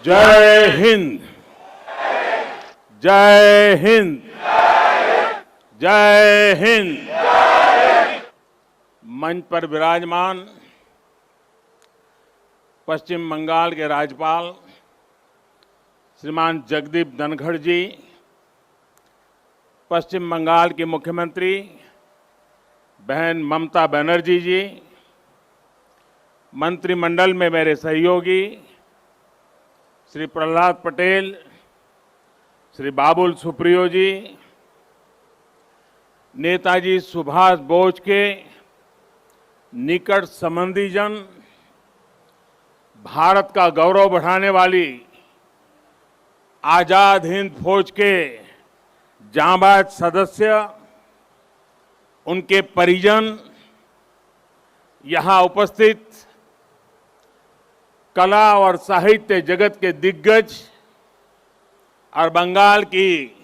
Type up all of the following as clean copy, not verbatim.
जय हिंद। जय हिंद। जय हिंद। मंच पर विराजमान पश्चिम बंगाल के राज्यपाल श्रीमान जगदीप धनखड़ जी, पश्चिम बंगाल की मुख्यमंत्री बहन ममता बनर्जी जी, मंत्रिमंडल में मेरे सहयोगी श्री प्रहलाद पटेल, श्री बाबुल सुप्रियो जी, नेताजी सुभाष बोस के निकट संबंधीजन, भारत का गौरव बढ़ाने वाली आजाद हिंद फौज के जांबाज सदस्य, उनके परिजन, यहां उपस्थित कला और साहित्य जगत के दिग्गज और बंगाल की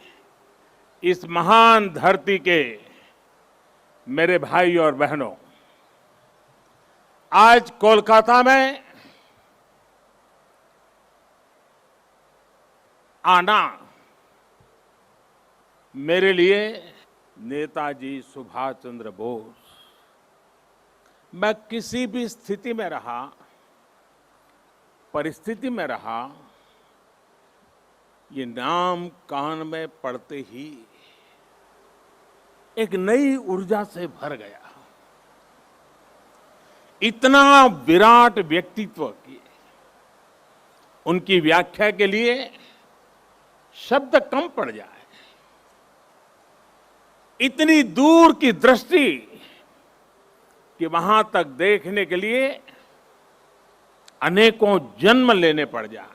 इस महान धरती के मेरे भाई और बहनों, आज कोलकाता में आना मेरे लिए नेताजी सुभाष चंद्र बोस, मैं किसी भी स्थिति में रहा, परिस्थिति में रहा, ये नाम कान में पड़ते ही एक नई ऊर्जा से भर गया। इतना विराट व्यक्तित्व की उनकी व्याख्या के लिए शब्द कम पड़ जाए। इतनी दूर की दृष्टि कि वहां तक देखने के लिए अनेकों जन्म लेने पड़ जाए।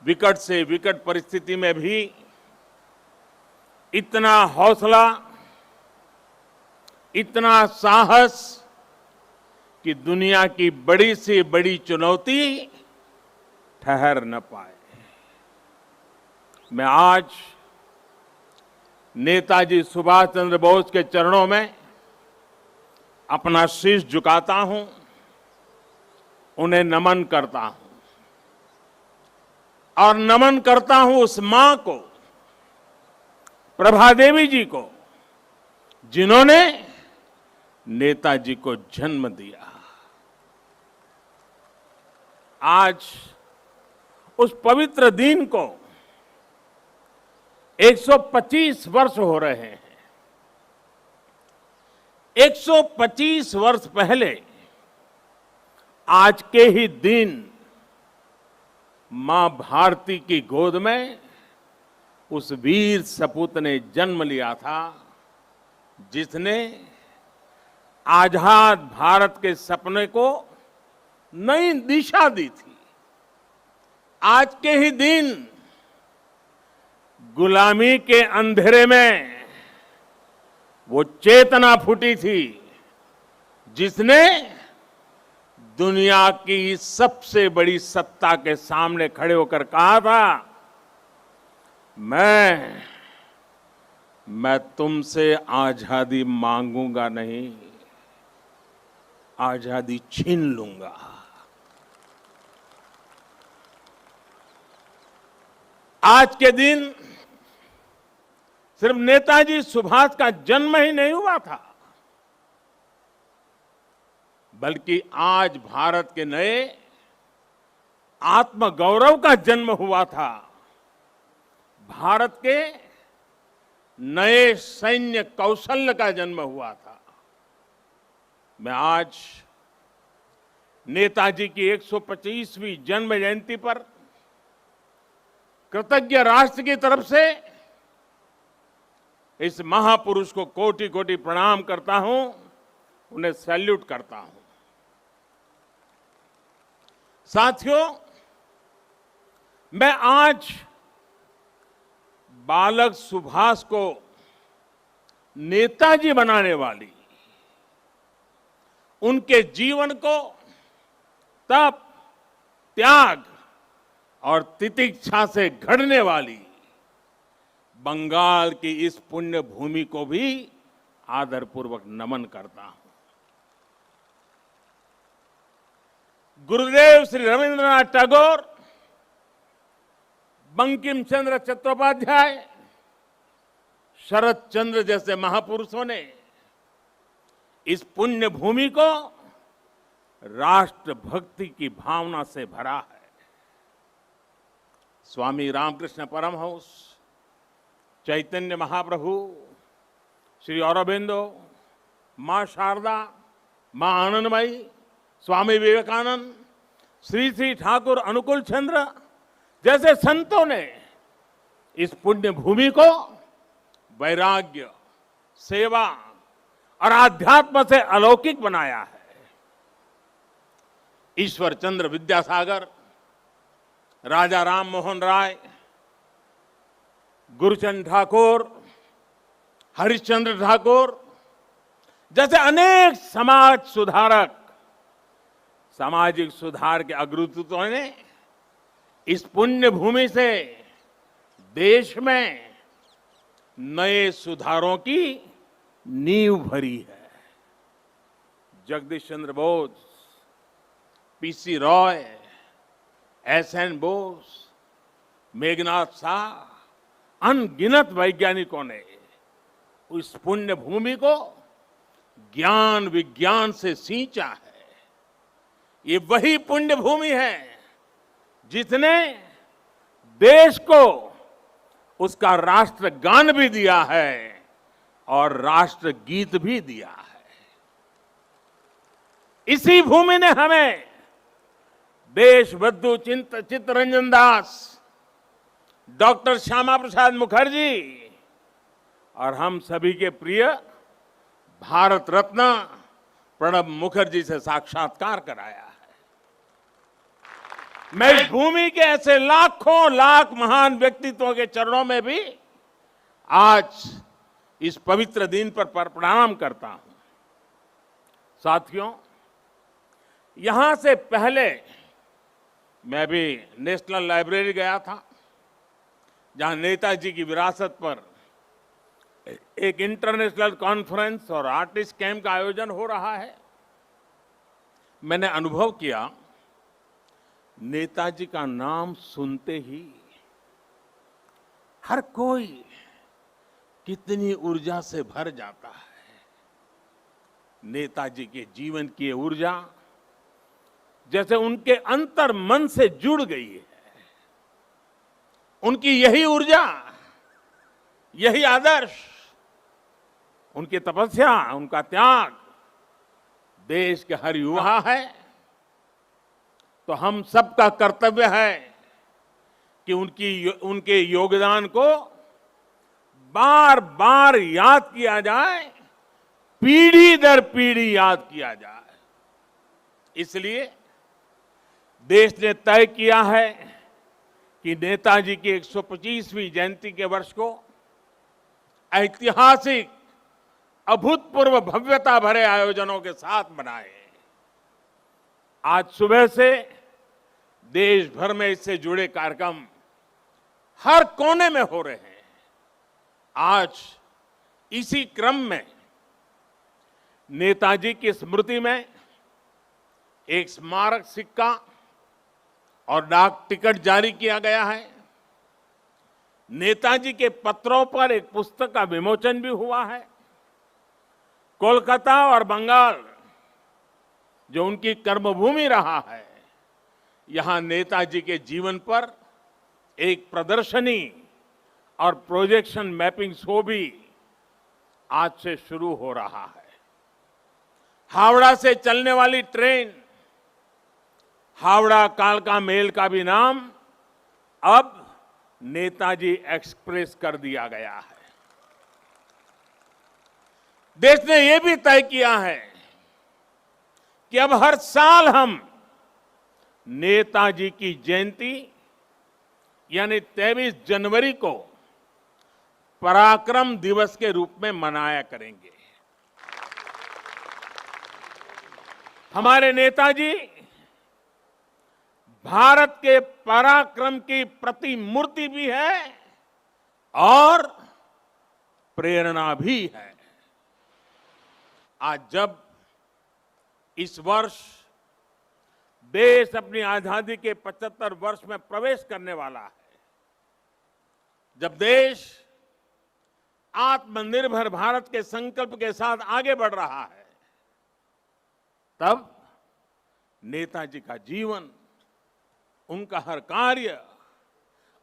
विकट से विकट परिस्थिति में भी इतना हौसला, इतना साहस कि दुनिया की बड़ी से बड़ी चुनौती ठहर न पाए। मैं आज नेताजी सुभाष चंद्र बोस के चरणों में अपना शीश झुकाता हूं, उन्हें नमन करता हूं और नमन करता हूं उस मां को, प्रभा देवी जी को, जिन्होंने नेताजी को जन्म दिया। आज उस पवित्र दिन को 125 वर्ष हो रहे हैं। 125 वर्ष पहले आज के ही दिन मां भारती की गोद में उस वीर सपूत ने जन्म लिया था, जिसने आजाद भारत के सपने को नई दिशा दी थी। आज के ही दिन गुलामी के अंधेरे में वो चेतना फूटी थी, जिसने दुनिया की सबसे बड़ी सत्ता के सामने खड़े होकर कहा था, मैं तुमसे आजादी मांगूंगा नहीं, आजादी छीन लूंगा। आज के दिन सिर्फ नेताजी सुभाष का जन्म ही नहीं हुआ था, बल्कि आज भारत के नए आत्मगौरव का जन्म हुआ था। भारत के नए सैन्य कौशल्य का जन्म हुआ था। मैं आज नेताजी की 125वीं जन्म जयंती पर कृतज्ञ राष्ट्र की तरफ से इस महापुरुष को कोटि कोटि प्रणाम करता हूं, उन्हें सैल्यूट करता हूं। साथियों, मैं आज बालक सुभाष को नेताजी बनाने वाली, उनके जीवन को तप, त्याग और तितिक्षा से घड़ने वाली बंगाल की इस पुण्य भूमि को भी आदरपूर्वक नमन करता हूं। गुरुदेव श्री रविंद्रनाथ टैगोर, बंकिम चंद्र चट्टोपाध्याय, शरद चंद्र जैसे महापुरुषों ने इस पुण्य भूमि को राष्ट्र भक्ति की भावना से भरा है। स्वामी रामकृष्ण परमहंस, चैतन्य महाप्रभु, श्री अरबिंदो, मां शारदा, मां आनंदमयी, स्वामी विवेकानंद, श्री श्री ठाकुर अनुकूल चंद्र जैसे संतों ने इस पुण्य भूमि को वैराग्य, सेवा और आध्यात्म से अलौकिक बनाया है। ईश्वर चंद्र विद्यासागर, राजा राम मोहन राय, गुरुचंद ठाकुर, हरिश्चंद्र ठाकुर जैसे अनेक समाज सुधारक, सामाजिक सुधार के अग्रदूतों ने इस पुण्य भूमि से देश में नए सुधारों की नींव भरी है। जगदीश चंद्र बोस, पीसी रॉय, एसएन बोस, मेघनाथ शाह, अनगिनत वैज्ञानिकों ने उस पुण्य भूमि को ज्ञान विज्ञान से सींचा है। ये वही पुण्य भूमि है जिसने देश को उसका राष्ट्रगान भी दिया है और राष्ट्र गीत भी दिया है। इसी भूमि ने हमें देशबंधु चित्तरंजन दास, डॉक्टर श्यामा प्रसाद मुखर्जी और हम सभी के प्रिय भारत रत्न प्रणब मुखर्जी से साक्षात्कार कराया है। मैं इस भूमि के ऐसे लाखों लाख महान व्यक्तित्वों के चरणों में भी आज इस पवित्र दिन पर प्रणाम करता हूं। साथियों, यहां से पहले मैं भी नेशनल लाइब्रेरी गया था, जहां नेताजी की विरासत पर एक इंटरनेशनल कॉन्फ्रेंस और आर्टिस्ट कैंप का आयोजन हो रहा है। मैंने अनुभव किया, नेताजी का नाम सुनते ही हर कोई कितनी ऊर्जा से भर जाता है। नेताजी के जीवन की ऊर्जा जैसे उनके अंतर मन से जुड़ गई है। उनकी यही ऊर्जा, यही आदर्श, उनकी तपस्या, उनका त्याग देश के हर युवा है। तो हम सबका कर्तव्य है कि उनके योगदान को बार बार याद किया जाए, पीढ़ी दर पीढ़ी याद किया जाए। इसलिए देश ने तय किया है कि नेताजी की 125वीं जयंती के वर्ष को ऐतिहासिक, अभूतपूर्व भव्यता भरे आयोजनों के साथ मनाएं। आज सुबह से देश भर में इससे जुड़े कार्यक्रम हर कोने में हो रहे हैं। आज इसी क्रम में नेताजी की स्मृति में एक स्मारक सिक्का और डाक टिकट जारी किया गया है। नेताजी के पत्रों पर एक पुस्तक का विमोचन भी हुआ है। कोलकाता और बंगाल, जो उनकी कर्मभूमि रहा है, यहां नेताजी के जीवन पर एक प्रदर्शनी और प्रोजेक्शन मैपिंग शो भी आज से शुरू हो रहा है। हावड़ा से चलने वाली ट्रेन हावड़ा कालका मेल का भी नाम अब नेताजी एक्सप्रेस कर दिया गया है। देश ने यह भी तय किया है कि अब हर साल हम नेताजी की जयंती यानी 23 जनवरी को पराक्रम दिवस के रूप में मनाया करेंगे। हमारे नेताजी भारत के पराक्रम की प्रतिमूर्ति भी है और प्रेरणा भी है। आज जब इस वर्ष देश अपनी आजादी के 75 वर्ष में प्रवेश करने वाला है, जब देश आत्मनिर्भर भारत के संकल्प के साथ आगे बढ़ रहा है, तब नेताजी का जीवन, उनका हर कार्य,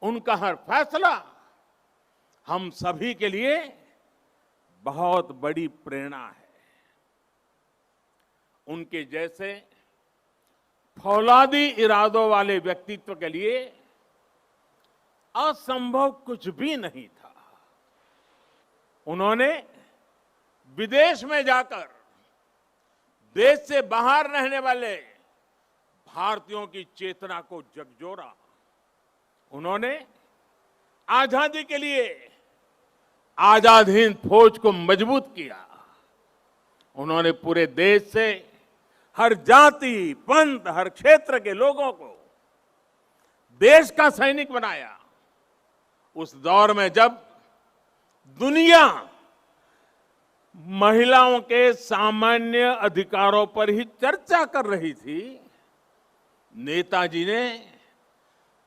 उनका हर फैसला हम सभी के लिए बहुत बड़ी प्रेरणा है। उनके जैसे फौलादी इरादों वाले व्यक्तित्व के लिए असंभव कुछ भी नहीं था। उन्होंने विदेश में जाकर देश से बाहर रहने वाले भारतीयों की चेतना को झकझोरा। उन्होंने आजादी के लिए आजाद हिंद फौज को मजबूत किया। उन्होंने पूरे देश से हर जाति, पंथ, हर क्षेत्र के लोगों को देश का सैनिक बनाया। उस दौर में जब दुनिया महिलाओं के सामान्य अधिकारों पर ही चर्चा कर रही थी, नेताजी ने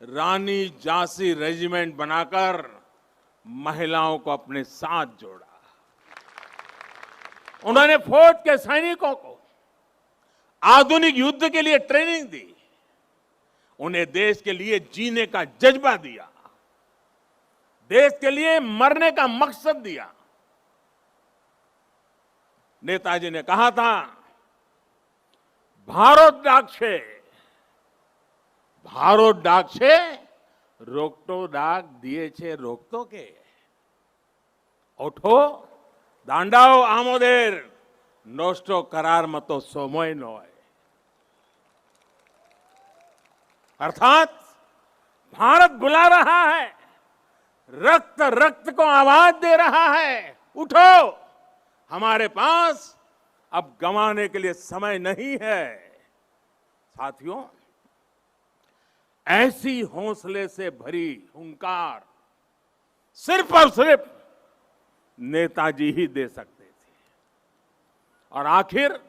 रानी झांसी रेजिमेंट बनाकर महिलाओं को अपने साथ जोड़ा। उन्होंने फौज के सैनिकों को आधुनिक युद्ध के लिए ट्रेनिंग दी। उन्हें देश के लिए जीने का जज्बा दिया, देश के लिए मरने का मकसद दिया। नेताजी ने कहा था, भारत डाक से रोकटो डाक दिए छे रोकतो के, ओठो दांडाओ आमोदेर नोस्टो करार मतो सोमोय नोय। अर्थात भारत बुला रहा है, रक्त रक्त को आवाज दे रहा है, उठो, हमारे पास अब गंवाने के लिए समय नहीं है। साथियों, ऐसी हौसले से भरी हुंकार सिर्फ और सिर्फ नेताजी ही दे सकते थे। और आखिर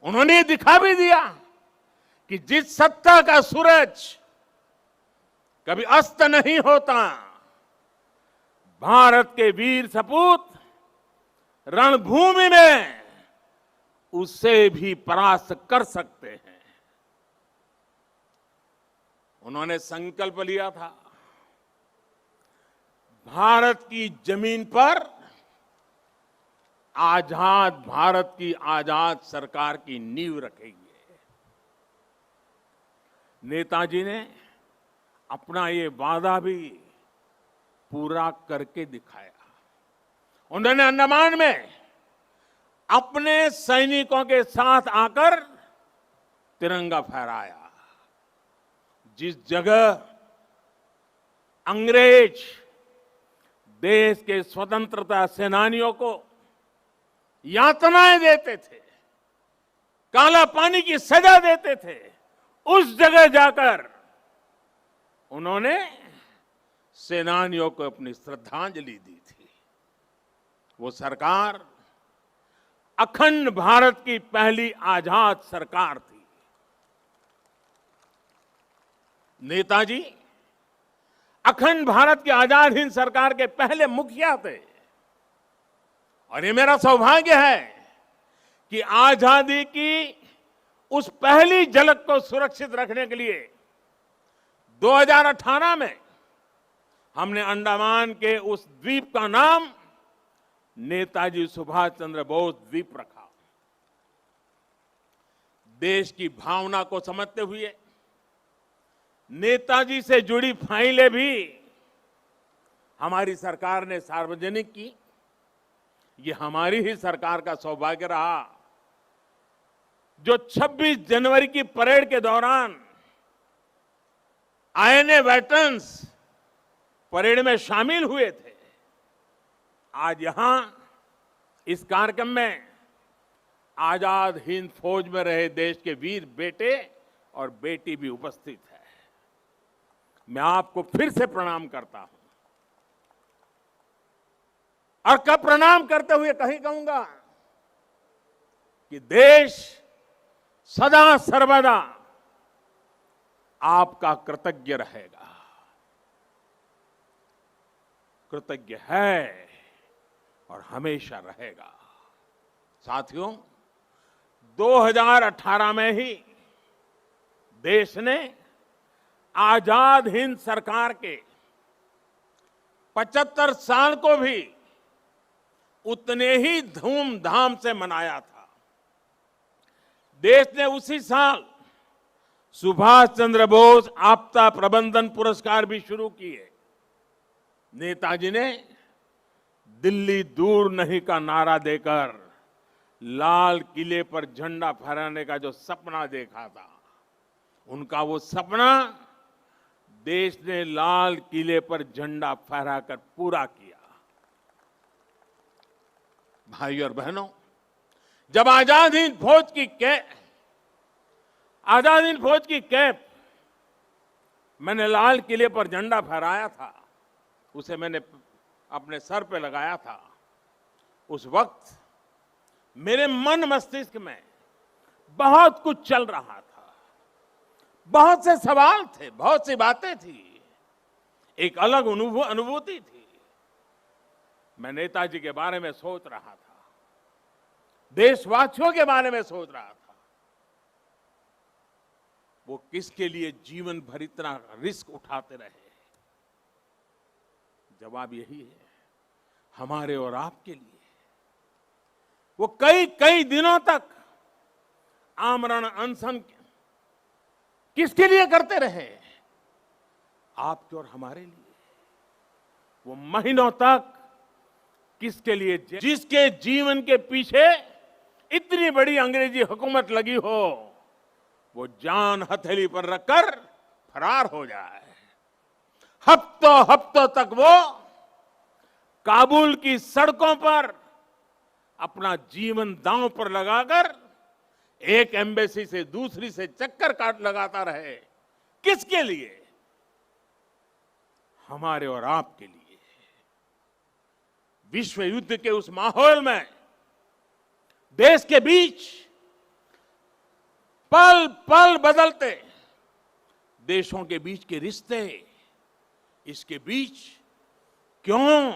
उन्होंने दिखा भी दिया कि जिस सत्ता का सूरज कभी अस्त नहीं होता, भारत के वीर सपूत रणभूमि में उससे भी परास्त कर सकते हैं। उन्होंने संकल्प लिया था, भारत की जमीन पर आजाद भारत की आजाद सरकार की नींव रखेंगे। नेताजी ने अपना ये वादा भी पूरा करके दिखाया। उन्होंने अंडमान में अपने सैनिकों के साथ आकर तिरंगा फहराया। जिस जगह अंग्रेज देश के स्वतंत्रता सेनानियों को यातनाएं देते थे, काला पानी की सजा देते थे, उस जगह जाकर उन्होंने सेनानियों को अपनी श्रद्धांजलि दी थी। वो सरकार अखंड भारत की पहली आजाद सरकार थी। नेताजी अखंड भारत की आजाद हिंद सरकार के पहले मुखिया थे। और ये मेरा सौभाग्य है कि आजादी की उस पहली झलक को सुरक्षित रखने के लिए 2018 में हमने अंडमान के उस द्वीप का नाम नेताजी सुभाष चंद्र बोस द्वीप रखा। देश की भावना को समझते हुए नेताजी से जुड़ी फाइलें भी हमारी सरकार ने सार्वजनिक की। ये हमारी ही सरकार का सौभाग्य रहा जो 26 जनवरी की परेड के दौरान आईएनए वेटरन्स परेड में शामिल हुए थे। आज यहां इस कार्यक्रम में आजाद हिंद फौज में रहे देश के वीर बेटे और बेटी भी उपस्थित है। मैं आपको फिर से प्रणाम करता हूं और कब प्रणाम करते हुए कहीं कहूंगा कि देश सदा सर्वदा आपका कृतज्ञ रहेगा, कृतज्ञ है और हमेशा रहेगा। साथियों, 2018 में ही देश ने आजाद हिंद सरकार के 75 साल को भी उतने ही धूमधाम से मनाया था। देश ने उसी साल सुभाष चंद्र बोस आपदा प्रबंधन पुरस्कार भी शुरू किए। नेताजी ने दिल्ली दूर नहीं का नारा देकर लाल किले पर झंडा फहराने का जो सपना देखा था, उनका वो सपना देश ने लाल किले पर झंडा फहराकर पूरा किया। भाई और बहनों, जब आजाद हिंद फौज की कैप मैंने लाल किले पर झंडा फहराया था, उसे मैंने अपने सर पे लगाया था, उस वक्त मेरे मन मस्तिष्क में बहुत कुछ चल रहा था। बहुत से सवाल थे, बहुत सी बातें थी, एक अलग अनुभूति थी। मैं नेताजी के बारे में सोच रहा था, देशवासियों के बारे में सोच रहा था। वो किसके लिए जीवन भर इतना रिस्क उठाते रहे? जवाब यही है, हमारे और आपके लिए। वो कई दिनों तक आमरण अनशन किसके लिए करते रहे? आपके और हमारे लिए। वो महीनों तक किसके लिए? जिसके जीवन के पीछे इतनी बड़ी अंग्रेजी हुकूमत लगी हो, वो जान हथेली पर रखकर फरार हो जाए। हफ्तों तक वो काबुल की सड़कों पर अपना जीवन दांव पर लगाकर एक एम्बेसी से दूसरी से चक्कर काट लगाता रहे। किसके लिए? हमारे और आपके लिए। विश्व युद्ध के उस माहौल में देश के बीच पल पल बदलते देशों के बीच के रिश्ते, इसके बीच क्यों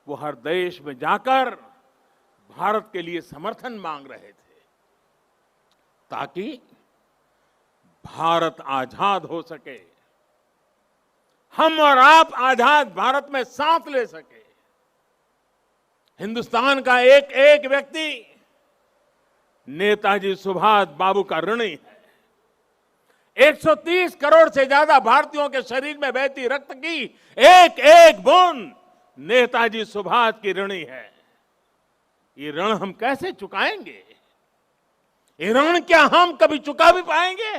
वो हर देश में जाकर भारत के लिए समर्थन मांग रहे थे, ताकि भारत आजाद हो सके, हम और आप आजाद भारत में सांस ले सके। हिंदुस्तान का एक एक व्यक्ति नेताजी सुभाष बाबू का ऋणी है। 130 करोड़ से ज्यादा भारतीयों के शरीर में बहती रक्त की एक एक बूंद नेताजी सुभाष की ऋणी है। ये ऋण हम कैसे चुकाएंगे? ये ऋण क्या हम कभी चुका भी पाएंगे?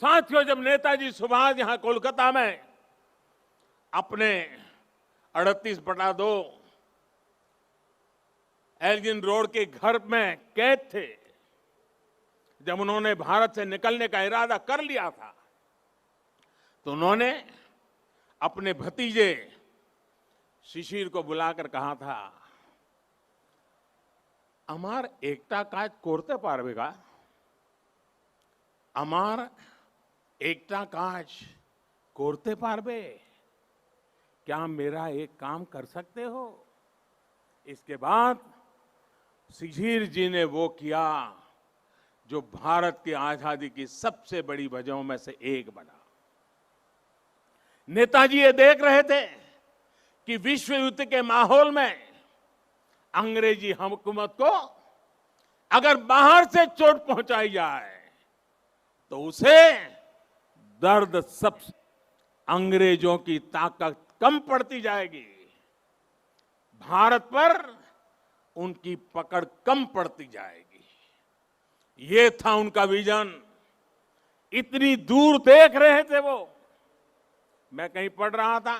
साथियों, जब नेताजी सुभाष यहां कोलकाता में अपने 38/2 एल्गिन रोड के घर में कैद थे, जब उन्होंने भारत से निकलने का इरादा कर लिया था, तो उन्होंने अपने भतीजे शिशिर को बुलाकर कहा था, अमार एकता काज कोरते पारबेगा? अमार एकता काज कोरते पारबे? क्या मेरा एक काम कर सकते हो? इसके बाद शिशिर जी ने वो किया जो भारत की आजादी की सबसे बड़ी वजहों में से एक बना। नेताजी ये देख रहे थे कि विश्व युद्ध के माहौल में अंग्रेजी हुकूमत को अगर बाहर से चोट पहुंचाई जाए तो उसे दर्द सब अंग्रेजों की ताकत कम पड़ती जाएगी, भारत पर उनकी पकड़ कम पड़ती जाएगी। ये था उनका विजन। इतनी दूर देख रहे थे वो। मैं कहीं पढ़ रहा था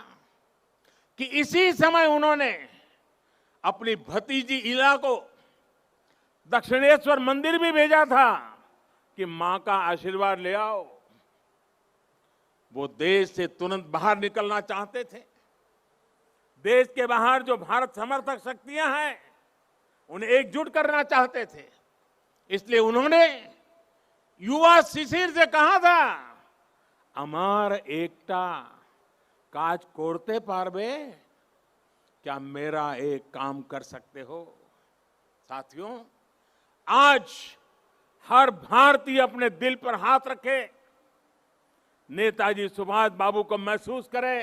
कि इसी समय उन्होंने अपनी भतीजी इला को दक्षिणेश्वर मंदिर भी भेजा था कि मां का आशीर्वाद ले आओ। वो देश से तुरंत बाहर निकलना चाहते थे। देश के बाहर जो भारत समर्थक शक्तियां हैं उन्हें एकजुट करना चाहते थे। इसलिए उन्होंने युवा शिशिर से कहा था अमार एकता काज कोरते पारबे, क्या मेरा एक काम कर सकते हो। साथियों, आज हर भारतीय अपने दिल पर हाथ रखे, नेताजी सुभाष बाबू को महसूस करे,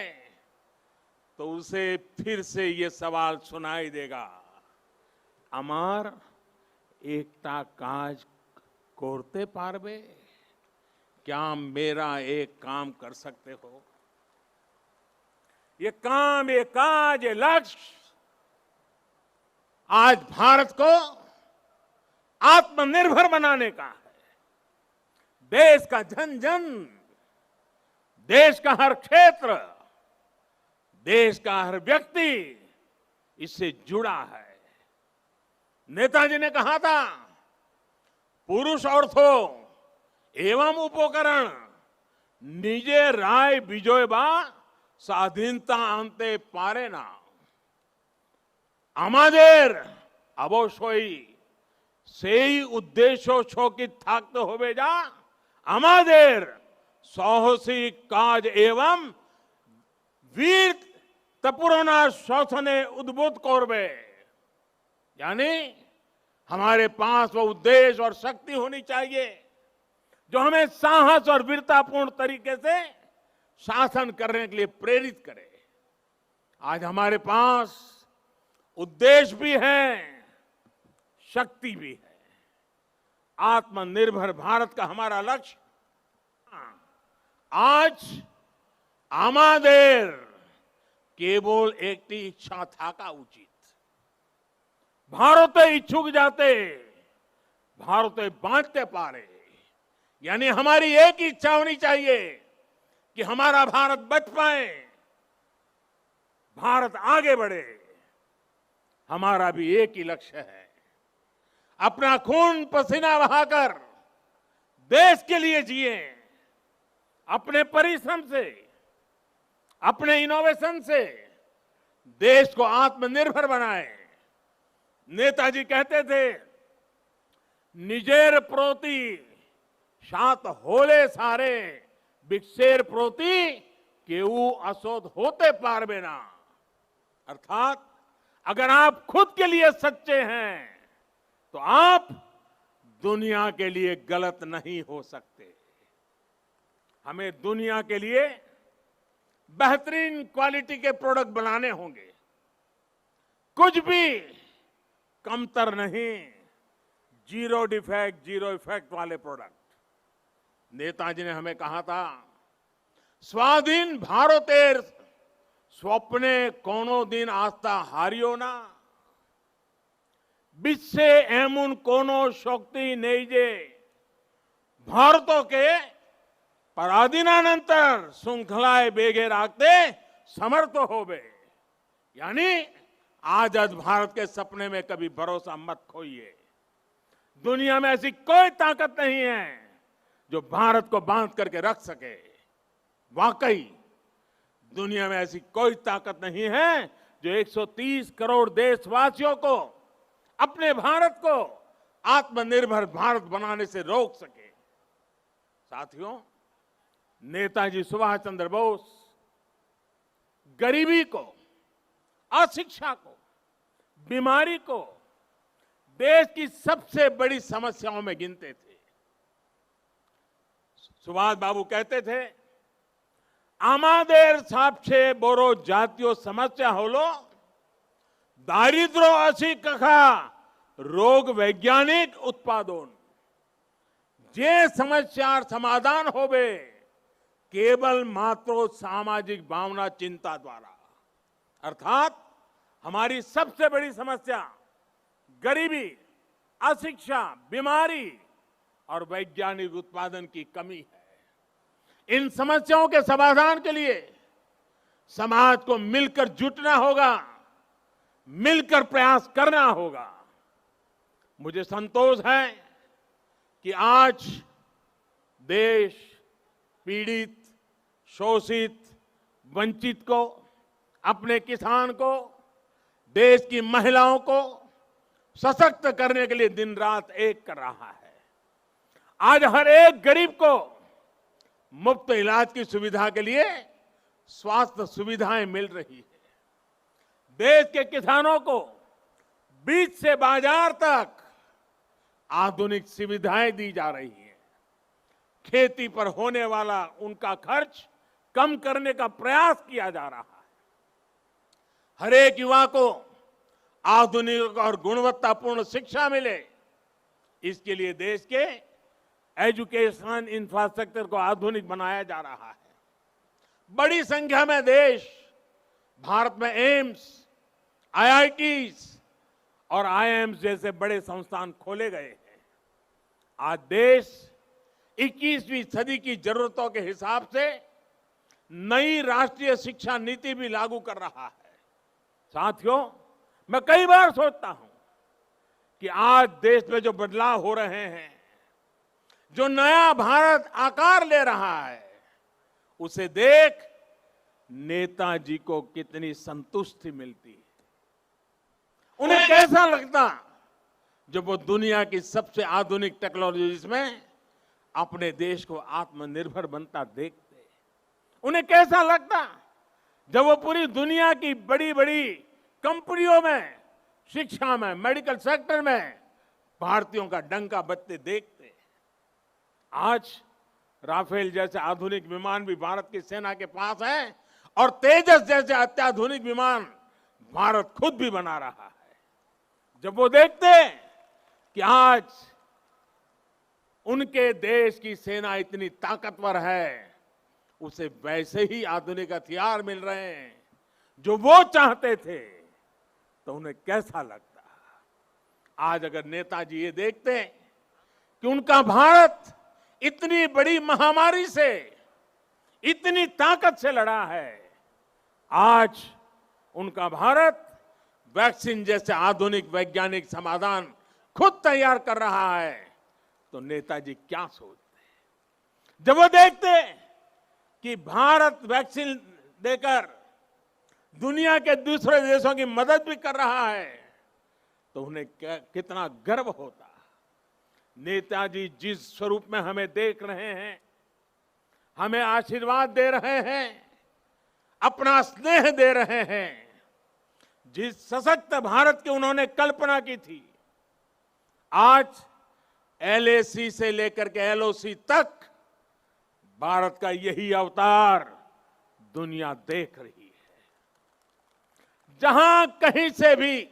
तो उसे फिर से ये सवाल सुनाई देगा, अमार एकता काज कोरते पारबे, क्या मेरा एक काम कर सकते हो। ये काम, ये काज, ये लक्ष्य आज भारत को आत्मनिर्भर बनाने का है। देश का जन जन, देश का हर क्षेत्र, देश का हर व्यक्ति इससे जुड़ा है। नेताजी ने कहा था, पुरुष अर्थो एवं उपकरण निजे राय विजयबा স্বাধীনতা আনতে পারে না। আমাদের অবশ্যই সেই উদ্দেশ্য সকিত থাকতে হবে যা আমাদের সাহসিক কাজ এবং वीर तपुरना शासने उद्बुद्ध करबे, यानी हमारे पास वो उद्देश्य और शक्ति होनी चाहिए जो हमें साहस और वीरतापूर्ण तरीके से शासन करने के लिए प्रेरित करे। आज हमारे पास उद्देश्य भी है, शक्ति भी है। आत्मनिर्भर भारत का हमारा लक्ष्य आज আমাদের কেবল একটি ইচ্ছা থাকা উচিত। ভারতে ইচ্ছুক যাতে ভারতে बांटते पारे, यानी हमारी एक इच्छा होनी चाहिए कि हमारा भारत बच पाए, भारत आगे बढ़े। हमारा भी एक ही लक्ष्य है, अपना खून पसीना बहाकर देश के लिए जिए, अपने परिश्रम से, अपने इनोवेशन से देश को आत्मनिर्भर बनाए। नेताजी कहते थे, निजेर प्रोति सात होले सारे, विक्षेर प्रोति केऊ असोध होते पारबे ना। अर्थात अगर आप खुद के लिए सच्चे हैं तो आप दुनिया के लिए गलत नहीं हो सकते। हमें दुनिया के लिए बेहतरीन क्वालिटी के प्रोडक्ट बनाने होंगे, कुछ भी कमतर नहीं, जीरो डिफेक्ट जीरो इफेक्ट वाले प्रोडक्ट। नेताजी ने हमें कहा था, स्वाधीन भारतेर स्वप्ने कोनो दिन आस्था हारियो ना, बिस्से एमुन कोनो शक्ति नहीं जे भारतों के पराधीनानंतर श्रृंखलाए बेगे राखते समर्थ होबे। यानी आजाद भारत के सपने में कभी भरोसा मत खोइए। दुनिया में ऐसी कोई ताकत नहीं है जो भारत को बांध करके रख सके। वाकई दुनिया में ऐसी कोई ताकत नहीं है जो 130 करोड़ देशवासियों को, अपने भारत को आत्मनिर्भर भारत बनाने से रोक सके। साथियों, नेताजी सुभाष चंद्र बोस गरीबी को, अशिक्षा को, बीमारी को देश की सबसे बड़ी समस्याओं में गिनते थे। सुभाष बाबू कहते थे, आमादेर सबसे बड़ो जातीय समस्या होलो दारिद्र्य असी कखा रोग वैज्ञानिक उत्पादन। जे समस्यार समाधान होबे केवल मात्र सामाजिक भावना चिंता द्वारा। अर्थात हमारी सबसे बड़ी समस्या गरीबी, अशिक्षा, बीमारी और वैज्ञानिक उत्पादन की कमी है। इन समस्याओं के समाधान के लिए समाज को मिलकर जुटना होगा, मिलकर प्रयास करना होगा। मुझे संतोष है कि आज देश पीड़ित, शोषित, वंचित को, अपने किसान को, देश की महिलाओं को सशक्त करने के लिए दिन रात एक कर रहा है। आज हर एक गरीब को मुफ्त इलाज की सुविधा के लिए स्वास्थ्य सुविधाएं मिल रही है। देश के किसानों को बीज से बाजार तक आधुनिक सुविधाएं दी जा रही हैं। खेती पर होने वाला उनका खर्च कम करने का प्रयास किया जा रहा है। हर एक युवा को आधुनिक और गुणवत्तापूर्ण शिक्षा मिले, इसके लिए देश के एजुकेशन इंफ्रास्ट्रक्चर को आधुनिक बनाया जा रहा है। बड़ी संख्या में देश भारत में एम्स, आईआईटीज और आईआईएम्स जैसे बड़े संस्थान खोले गए हैं। आज देश 21वीं सदी की जरूरतों के हिसाब से नई राष्ट्रीय शिक्षा नीति भी लागू कर रहा है। साथियों, मैं कई बार सोचता हूं कि आज देश में जो बदलाव हो रहे हैं, जो नया भारत आकार ले रहा है, उसे देख नेताजी को कितनी संतुष्टि मिलती है। उन्हें कैसा लगता जब वो दुनिया की सबसे आधुनिक टेक्नोलॉजीज में अपने देश को आत्मनिर्भर बनता देखते। उन्हें कैसा लगता जब वो पूरी दुनिया की बड़ी बड़ी कंपनियों में, शिक्षा में, मेडिकल सेक्टर में भारतीयों का डंका बजते देखते। आज राफेल जैसे आधुनिक विमान भी भारत की सेना के पास हैं और तेजस जैसे अत्याधुनिक विमान भारत खुद भी बना रहा है। जब वो देखते कि आज उनके देश की सेना इतनी ताकतवर है, उसे वैसे ही आधुनिक हथियार मिल रहे हैं जो वो चाहते थे, तो उन्हें कैसा लगता। आज अगर नेताजी ये देखते कि उनका भारत इतनी बड़ी महामारी से इतनी ताकत से लड़ा है, आज उनका भारत वैक्सीन जैसे आधुनिक वैज्ञानिक समाधान खुद तैयार कर रहा है, तो नेताजी क्या सोचते। जब वो देखते कि भारत वैक्सीन देकर दुनिया के दूसरे देशों की मदद भी कर रहा है, तो उन्हें कितना गर्व होता। नेताजी जिस स्वरूप में हमें देख रहे हैं, हमें आशीर्वाद दे रहे हैं, अपना स्नेह दे रहे हैं, जिस सशक्त भारत की उन्होंने कल्पना की थी, आज एलएसी से लेकर के एलओसी तक भारत का यही अवतार दुनिया देख रही है। जहां कहीं से भी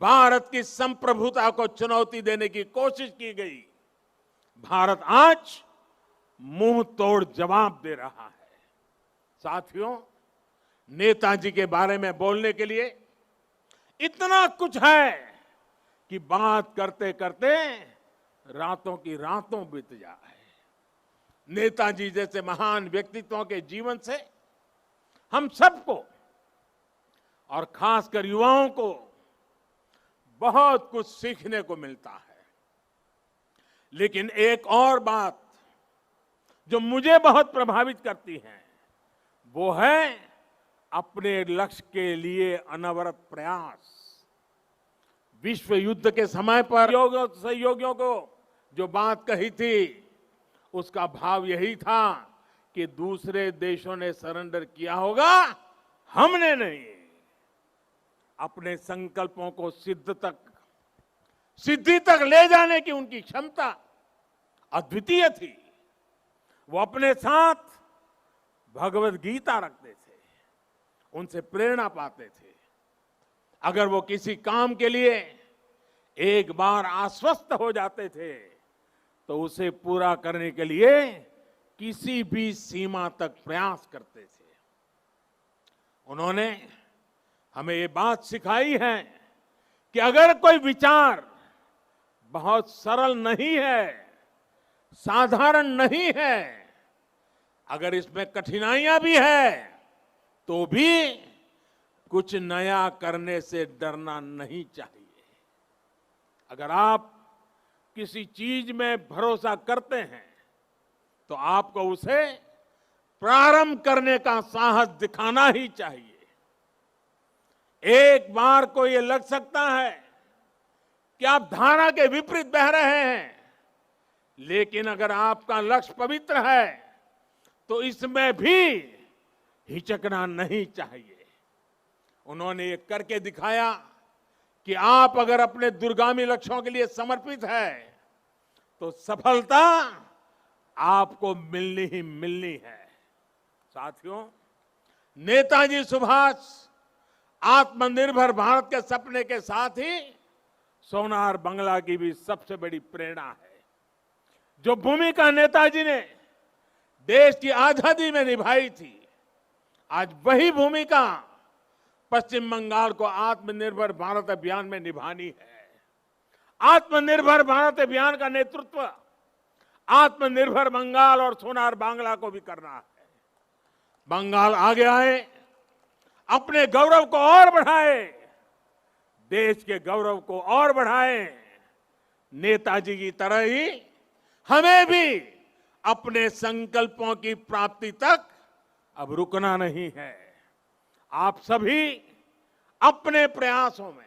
भारत की संप्रभुता को चुनौती देने की कोशिश की गई, भारत आज मुंह तोड़ जवाब दे रहा है। साथियों, नेताजी के बारे में बोलने के लिए इतना कुछ है कि बात करते करते रातों की रातों बीत जाए। नेताजी जैसे महान व्यक्तित्वों के जीवन से हम सबको और खासकर युवाओं को बहुत कुछ सीखने को मिलता है। लेकिन एक और बात जो मुझे बहुत प्रभावित करती है, वो है अपने लक्ष्य के लिए अनवरत प्रयास। विश्व युद्ध के समय पर सहयोगियों को जो बात कही थी, उसका भाव यही था कि दूसरे देशों ने सरेंडर किया होगा, हमने नहीं। अपने संकल्पों को सिद्धि तक ले जाने की उनकी क्षमता अद्वितीय थी। वो अपने साथ भगवत गीता रखते थे, उनसे प्रेरणा पाते थे। अगर वो किसी काम के लिए एक बार आश्वस्त हो जाते थे, तो उसे पूरा करने के लिए किसी भी सीमा तक प्रयास करते थे। उन्होंने हमें ये बात सिखाई है कि अगर कोई विचार बहुत सरल नहीं है, साधारण नहीं है, अगर इसमें कठिनाइयां भी है, तो भी कुछ नया करने से डरना नहीं चाहिए। अगर आप किसी चीज में भरोसा करते हैं, तो आपको उसे प्रारंभ करने का साहस दिखाना ही चाहिए। एक बार को ये लग सकता है कि आप धारा के विपरीत बह रहे हैं, लेकिन अगर आपका लक्ष्य पवित्र है तो इसमें भी हिचकना नहीं चाहिए। उन्होंने ये करके दिखाया कि आप अगर अपने दूरगामी लक्ष्यों के लिए समर्पित है तो सफलता आपको मिलनी ही मिलनी है। साथियों, नेताजी सुभाष आत्मनिर्भर भारत के सपने के साथ ही सोनार बांग्ला की भी सबसे बड़ी प्रेरणा है। जो भूमिका नेताजी ने देश की आजादी में निभाई थी, आज वही भूमिका पश्चिम बंगाल को आत्मनिर्भर भारत अभियान में निभानी है। आत्मनिर्भर भारत अभियान का नेतृत्व आत्मनिर्भर बंगाल और सोनार बांग्ला को भी करना है। बंगाल आगे आए, अपने गौरव को और बढ़ाए, देश के गौरव को और बढ़ाए। नेताजी की तरह ही हमें भी अपने संकल्पों की प्राप्ति तक अब रुकना नहीं है। आप सभी अपने प्रयासों में,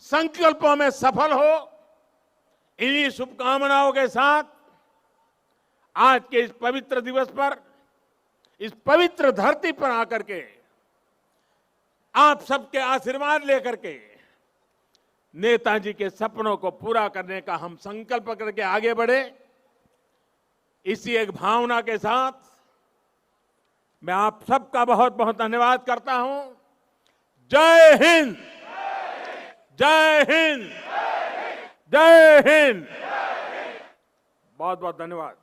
संकल्पों में सफल हो। इन्हीं शुभकामनाओं के साथ आज के इस पवित्र दिवस पर, इस पवित्र धरती पर आकर के आप सबके आशीर्वाद लेकर के नेताजी के सपनों को पूरा करने का हम संकल्प करके आगे बढ़े। इसी एक भावना के साथ मैं आप सबका बहुत बहुत धन्यवाद करता हूं। जय हिंद, जय हिंद, जय हिंद। बहुत बहुत धन्यवाद।